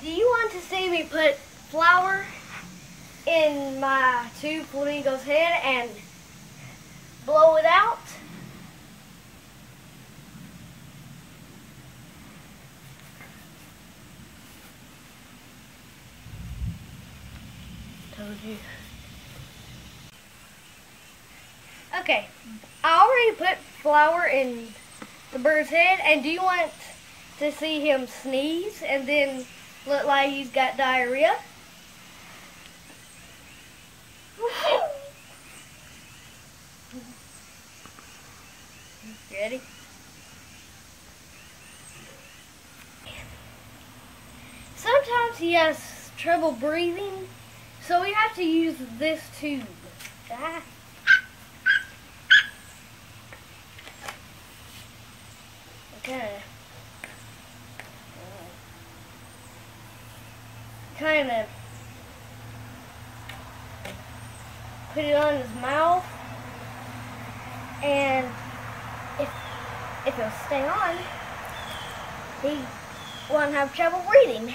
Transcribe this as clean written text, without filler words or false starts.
Do you want to see me put flour in my two flamingos' head and blow it out? Told you. Okay, I already put flour in the bird's head, and do you want to see him sneeze and then look like he's got diarrhea? Ready? Sometimes he has trouble breathing, so we have to use this tube. Okay. Kind of put it on his mouth, and if it'll stay on, he won't have trouble breathing.